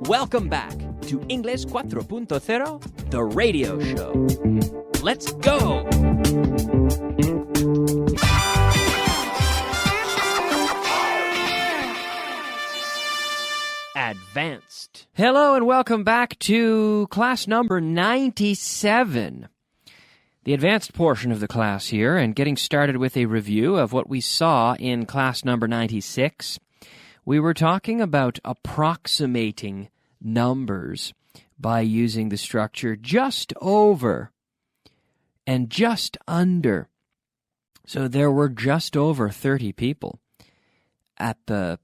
Welcome back to English 4.0, the radio show. Let's go! Advanced. Hello and welcome back to class number 97. The advanced portion of the class here, and getting started with a review of what we saw in class number 96. We were talking about approximating numbers by using the structure just over and just under. So there were just over 30 people at the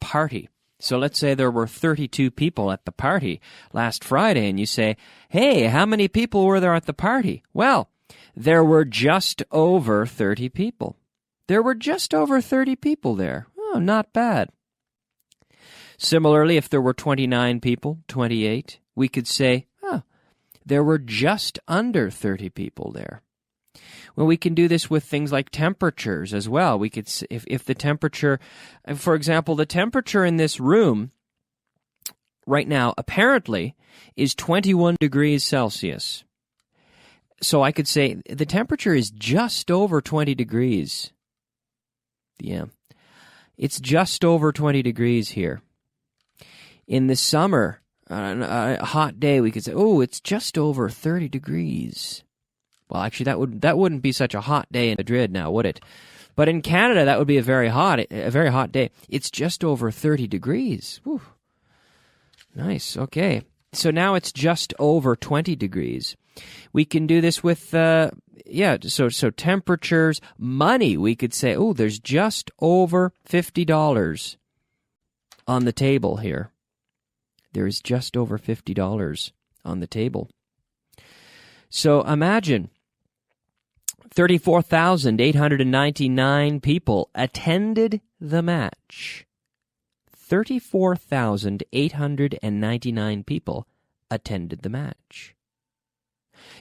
party. So let's say there were 32 people at the party last Friday, and you say, hey, how many people were there at the party? Well, there were just over 30 people. There were just over 30 people there. Oh, not bad. Similarly, if there were 29 people, 28, we could say, oh, there were just under 30 people there. Well, we can do this with things like temperatures as well. We could, if the temperature, for example, the temperature in this room right now apparently is 21 degrees Celsius. So I could say the temperature is just over 20 degrees. Yeah, it's just over 20 degrees here. In the summer, a hot day, we could say, oh, it's just over 30 degrees. Well, actually, that wouldn't be such a hot day in Madrid now, would it? But in Canada, that would be a very hot day. It's just over 30 degrees. Whew. Nice. Okay. So now it's just over 20 degrees. We can do this with so temperatures, money. We could say, oh, there's just over $50 on the table here. There is just over $50 on the table. So imagine 34,899 people attended the match. 34,899 people attended the match.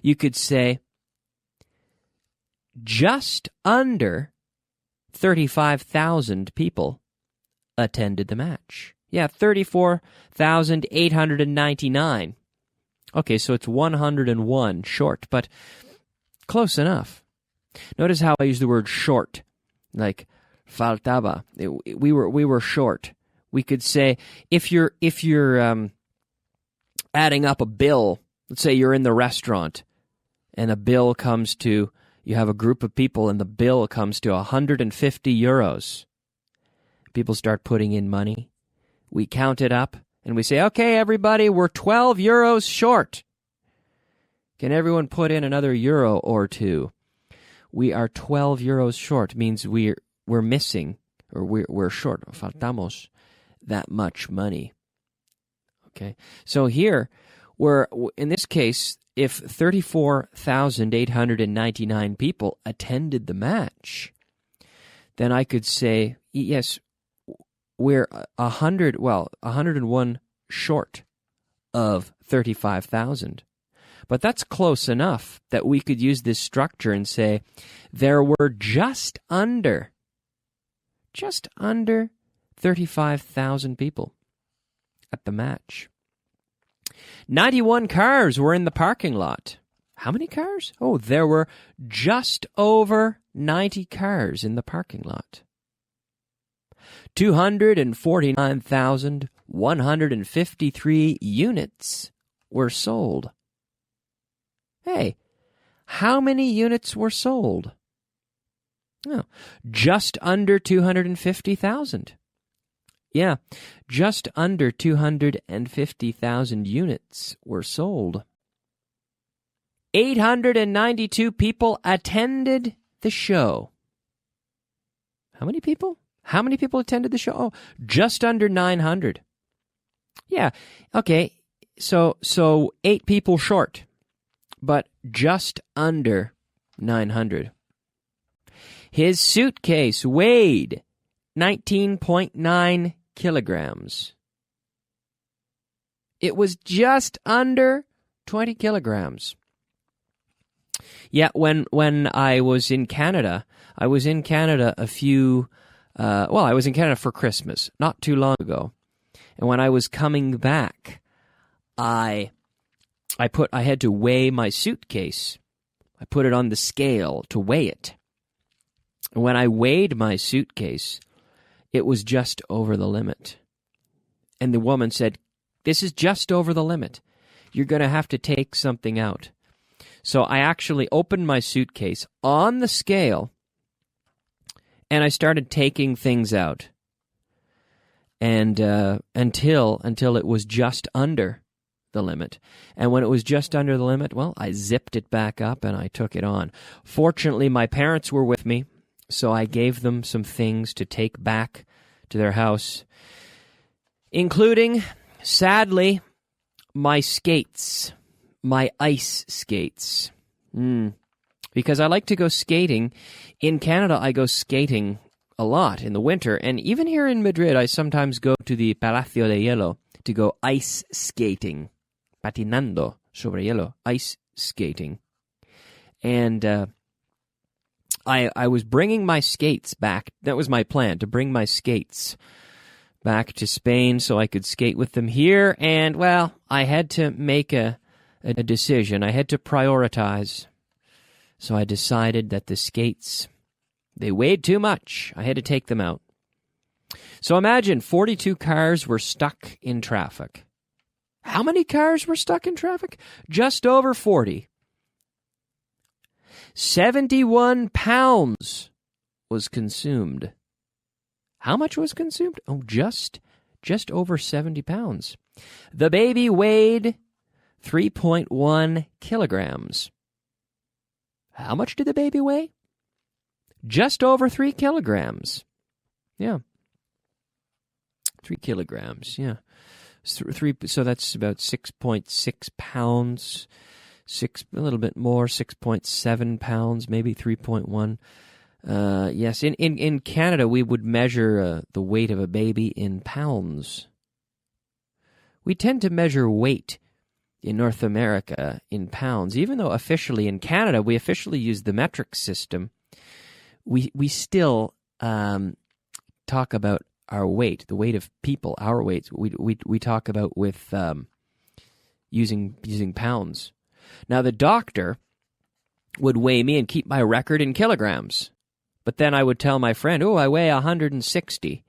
You could say just under 35,000 people attended the match. Yeah, 34,899. Okay, so it's 101 short, but close enough. Notice how I use the word short, like faltaba. We were short. We could say if you're adding up a bill. Let's say you're in the restaurant, and a bill comes to. You have a group of people, and the bill comes to 150 euros. People start putting in money. We count it up. And we say, okay, everybody, we're 12 euros short. Can everyone put in another euro or two? We are 12 euros short. Means we're missing, or we're short. Faltamos that much money. Okay. So here, in this case, if 34,899 people attended the match, then I could say, yes, we're 101 short of 35,000. But that's close enough that we could use this structure and say there were just under 35,000 people at the match. 91 cars were in the parking lot. How many cars? Oh, there were just over 90 cars in the parking lot. 249,153 units were sold. Hey, how many units were sold? Oh, just under 250,000. Yeah, just under 250,000 units were sold. 892 people attended the show. How many people? How many people attended the show? Oh, just under 900. Yeah, okay, so 8 people short, but just under 900. His suitcase weighed 19.9 kilograms. It was just under 20 kilograms. Yeah, when I was in Canada, I was in Canada for Christmas, not too long ago. And when I was coming back, I had to weigh my suitcase. I put it on the scale to weigh it. And when I weighed my suitcase, it was just over the limit. And the woman said, "This is just over the limit. You're going to have to take something out." So I actually opened my suitcase on the scale, and I started taking things out. And until it was just under the limit. And when it was just under the limit, well, I zipped it back up and I took it on. Fortunately, my parents were with me, so I gave them some things to take back to their house, including, sadly, my skates, my ice skates. Because I like to go skating. In Canada, I go skating a lot in the winter, and even here in Madrid, I sometimes go to the Palacio de Hielo to go ice skating. Patinando sobre hielo, ice skating. And I was bringing my skates back. That was my plan, to bring my skates back to Spain so I could skate with them here. And, well, I had to make a decision. I had to prioritize. So I decided that the skates, they weighed too much. I had to take them out. So imagine 42 cars were stuck in traffic. How many cars were stuck in traffic? Just over 40. 71 pounds was consumed. How much was consumed? Oh, just over 70 pounds. The baby weighed 3.1 kilograms. How much did the baby weigh? Just over 3 kilograms. Yeah. 3 kilograms, yeah. So that's about 6.6 pounds, a little bit more, 6.7 pounds, maybe 3.1. Yes, in Canada, we would measure the weight of a baby in pounds. We tend to measure weight in North America in pounds. Even though officially in Canada, we officially use the metric system, we still talk about our weight, the weight of people, our weight. We talk about with using pounds. Now, the doctor would weigh me and keep my record in kilograms. But then I would tell my friend, "Oh, I weigh 160."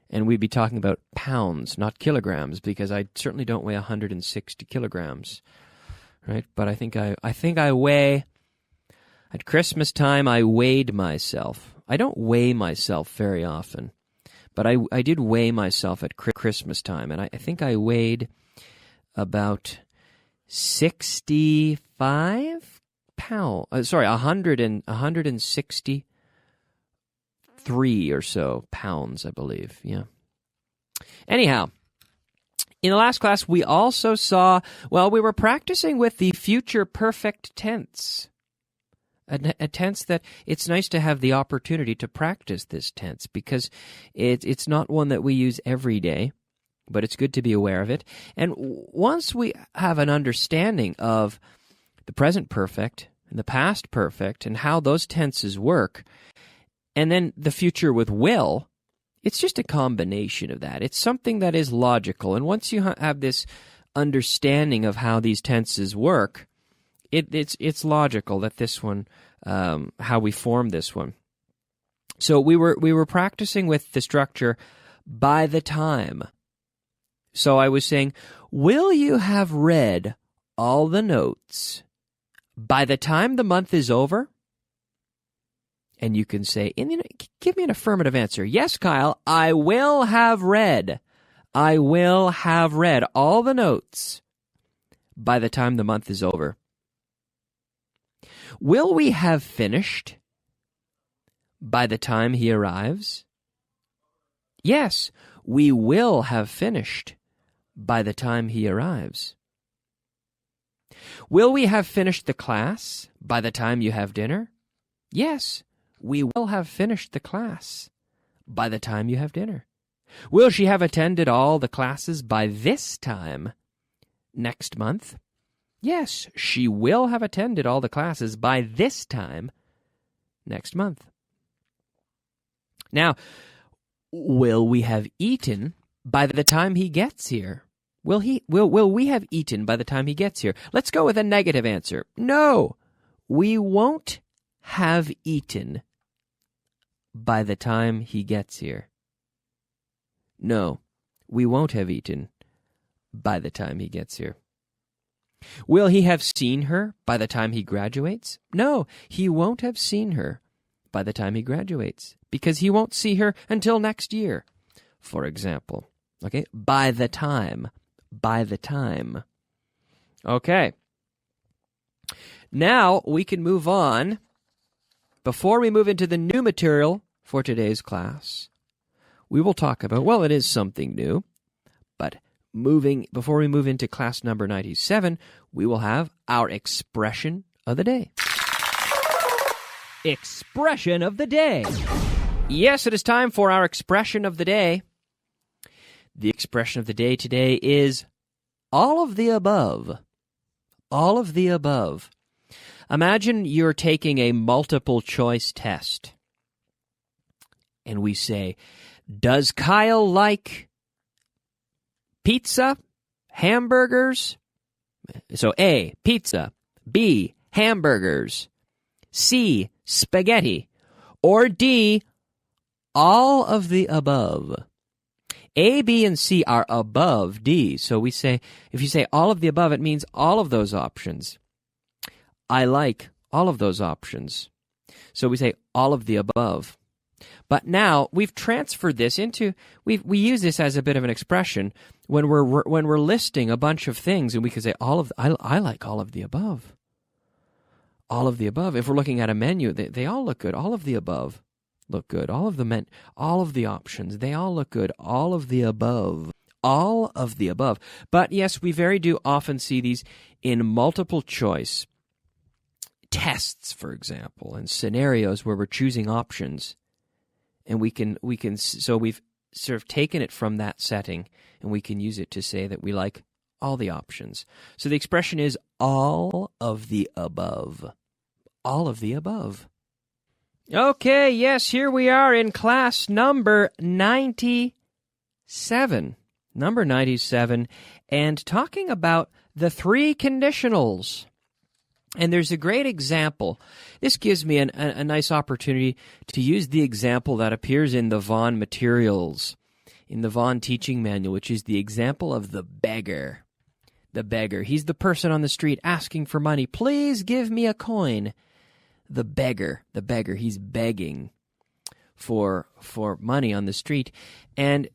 And we'd be talking about pounds, not kilograms, because I certainly don't weigh 160 kilograms. Right? But I think I weigh, at Christmas time, I weighed myself. I don't weigh myself very often. But I did weigh myself at Christmas time, and I think I weighed about 65 pounds. 163 or so pounds, I believe. Yeah. Anyhow, in the last class, we also saw, we were practicing with the future perfect tense. A tense that it's nice to have the opportunity to practice this tense because it's not one that we use every day, but it's good to be aware of it. And once we have an understanding of the present perfect and the past perfect and how those tenses work, and then the future with will, it's just a combination of that. It's something that is logical. And once you have this understanding of how these tenses work, it's logical that this one, how we form this one. So we were practicing with the structure by the time. So I was saying, will you have read all the notes by the time the month is over? And you can say, give me an affirmative answer. Yes, Kyle, I will have read. I will have read all the notes by the time the month is over. Will we have finished by the time he arrives? Yes, we will have finished by the time he arrives. Will we have finished the class by the time you have dinner? Yes, we will have finished the class by the time you have dinner. Will she have attended all the classes by this time next month? Yes, she will have attended all the classes by this time next month. Now, will we have eaten by the time he gets here. Will we have eaten by the time he gets here? Let's go with a negative answer. No, we won't have eaten by the time he gets here. No, we won't have eaten by the time he gets here. Will he have seen her by the time he graduates? No, he won't have seen her by the time he graduates, because he won't see her until next year, for example. Okay, by the time. Okay. Now we can move on. Before we move into the new material for today's class, we will talk about, well, it is something new, but before we move into class number 97, we will have our expression of the day. Expression of the day. Yes, it is time for our expression of the day. The expression of the day today is all of the above. All of the above. Imagine you're taking a multiple choice test. And we say, does Kyle like pizza, hamburgers? So A, pizza. B, hamburgers. C, spaghetti. Or D, all of the above. A, B, and C are above D. So we say, if you say all of the above, it means all of those options. I like all of those options. So we say all of the above. But now we've transferred this into, we use this as a bit of an expression when we're listing a bunch of things, and we can say I like all of the above. All of the above. If we're looking at a menu, they all look good. All of the above look good. All of the options, they all look good. All of the above. All of the above. But yes, we very do often see these in multiple choice tests, for example, and scenarios where we're choosing options. And so we've sort of taken it from that setting, and we can use it to say that we like all the options. So the expression is all of the above. All of the above. Okay, yes, here we are in class number 97. Number 97, and talking about the three conditionals. And there's a great example. This gives me a nice opportunity to use the example that appears in the Vaughan materials, in the Vaughan teaching manual, which is the example of the beggar. The beggar. He's the person on the street asking for money. Please give me a coin. The beggar. He's begging for money on the street. And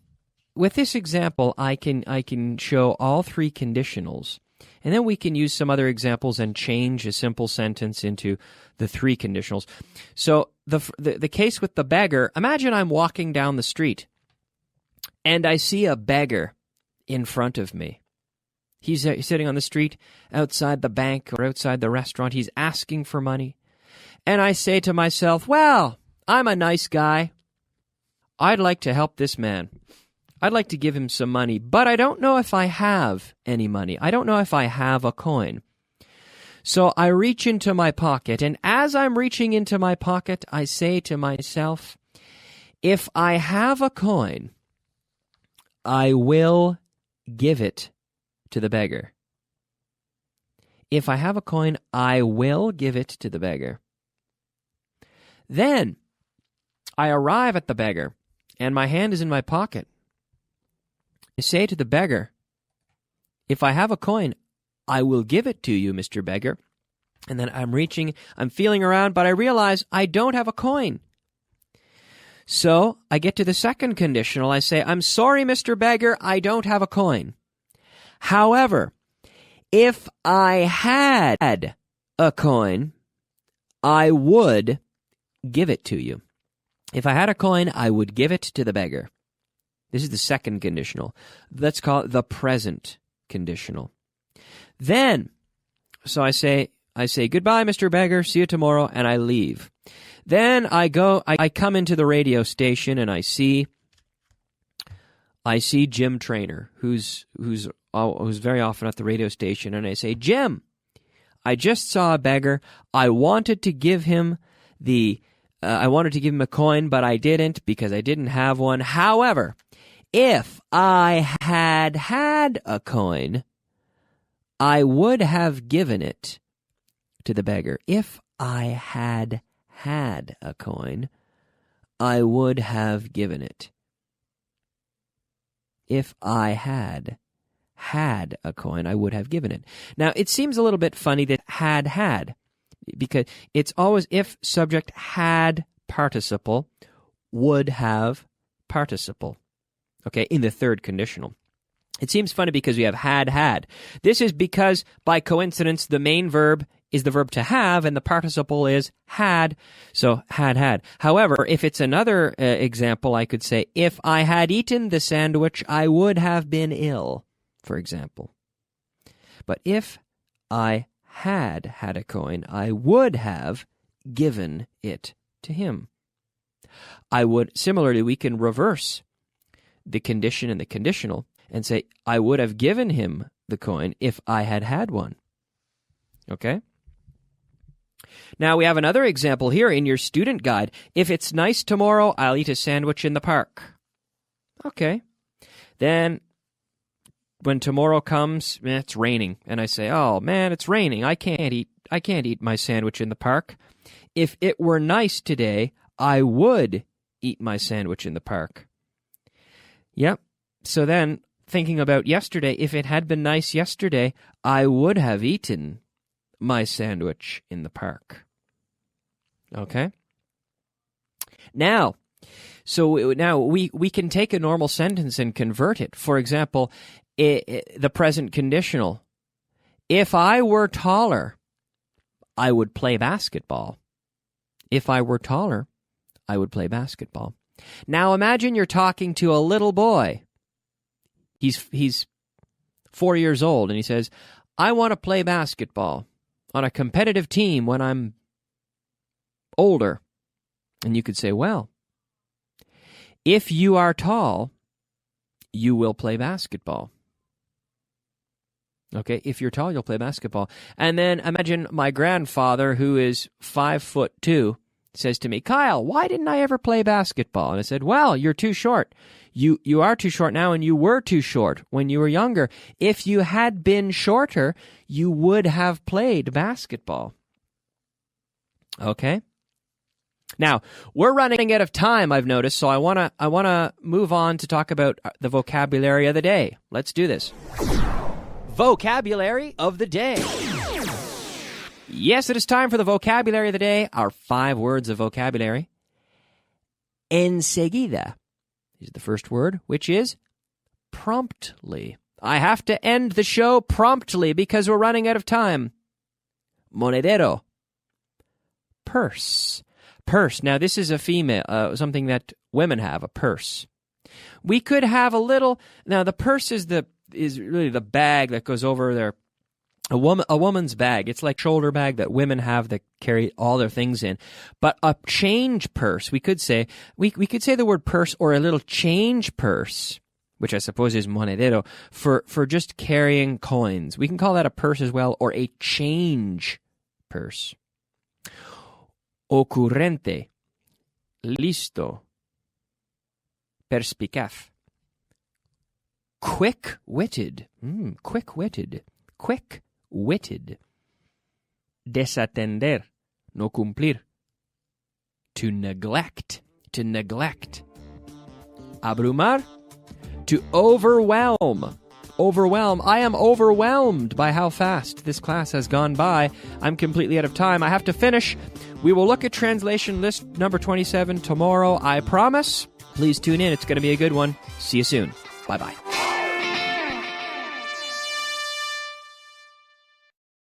with this example, I can show all three conditionals. And then we can use some other examples and change a simple sentence into the three conditionals. So the case with the beggar, imagine I'm walking down the street and I see a beggar in front of me. He's sitting on the street outside the bank or outside the restaurant. He's asking for money. And I say to myself, well, I'm a nice guy. I'd like to help this man. I'd like to give him some money, but I don't know if I have any money. I don't know if I have a coin. So I reach into my pocket, and as I'm reaching into my pocket, I say to myself, if I have a coin, I will give it to the beggar. If I have a coin, I will give it to the beggar. Then I arrive at the beggar, and my hand is in my pocket. I say to the beggar, if I have a coin, I will give it to you, Mr. Beggar. And then I'm feeling around, but I realize I don't have a coin. So I get to the second conditional. I say, I'm sorry, Mr. Beggar, I don't have a coin. However, if I had a coin, I would give it to you. If I had a coin, I would give it to the beggar. This is the second conditional. Let's call it the present conditional. Then, so I say goodbye, Mr. Beggar, see you tomorrow, and I leave. Then I come into the radio station and I see Jim Trainer, who's very often at the radio station, and I say, Jim, I just saw a beggar. I wanted to give him a coin, but I didn't because I didn't have one. However, If I had had a coin, I would have given it to the beggar. If I had had a coin, I would have given it. If I had a coin, I would have given it. Now, it seems a little bit funny that had, because it's always if subject had participle, would have participle. Okay, in the third conditional. It seems funny because we have had. This is because, by coincidence, the main verb is the verb to have, and the participle is had, so had. However, if it's another example, I could say, if I had eaten the sandwich, I would have been ill, for example. But if I had a coin, I would have given it to him. Similarly, we can reverse the condition and the conditional and say, I would have given him the coin if I had had one. Okay? Now we have another example here in your student guide. If it's nice tomorrow, I'll eat a sandwich in the park. Okay. Then when tomorrow comes, it's raining, and I say, oh man, it's raining. I can't eat my sandwich in the park. If it were nice today, I would eat my sandwich in the park. Yep. So then, thinking about yesterday, if it had been nice yesterday, I would have eaten my sandwich in the park. Okay? Now we can take a normal sentence and convert it. For example, the present conditional. If I were taller, I would play basketball. If I were taller, I would play basketball. Now imagine you're talking to a little boy. He's 4 years old, and he says, I want to play basketball on a competitive team when I'm older. And you could say, well, if you are tall, you will play basketball. Okay, if you're tall, you'll play basketball. And then imagine my grandfather, who is 5'2", says to me, Kyle, why didn't I ever play basketball? And I said, well, you're too short. You are too short now, and you were too short when you were younger. If you had been shorter, you would have played basketball. Okay? Now, we're running out of time, I've noticed, so I want to move on to talk about the vocabulary of the day. Let's do this. Vocabulary of the day. Yes, it is time for the vocabulary of the day, our 5 words of vocabulary. Enseguida is the first word, which is promptly. I have to end the show promptly because we're running out of time. Monedero. Purse. Purse. Now, this is a female, something that women have, a purse. We could have a little. Now, the purse is really the bag that goes over their. A woman's bag. It's like shoulder bag that women have that carry all their things in. But a change purse, we could say the word purse or a little change purse, which I suppose is monedero, for just carrying coins. We can call that a purse as well, or a change purse. Ocurrente. Listo. Perspicaz. Quick-witted. Quick-witted. Quick-witted. Desatender. No cumplir. To neglect. To neglect. Abrumar. To overwhelm. Overwhelm. I am overwhelmed by how fast this class has gone by. I'm completely out of time. I have to finish. We will look at translation list number 27 tomorrow, I promise. Please tune in. It's going to be a good one. See you soon. Bye-bye.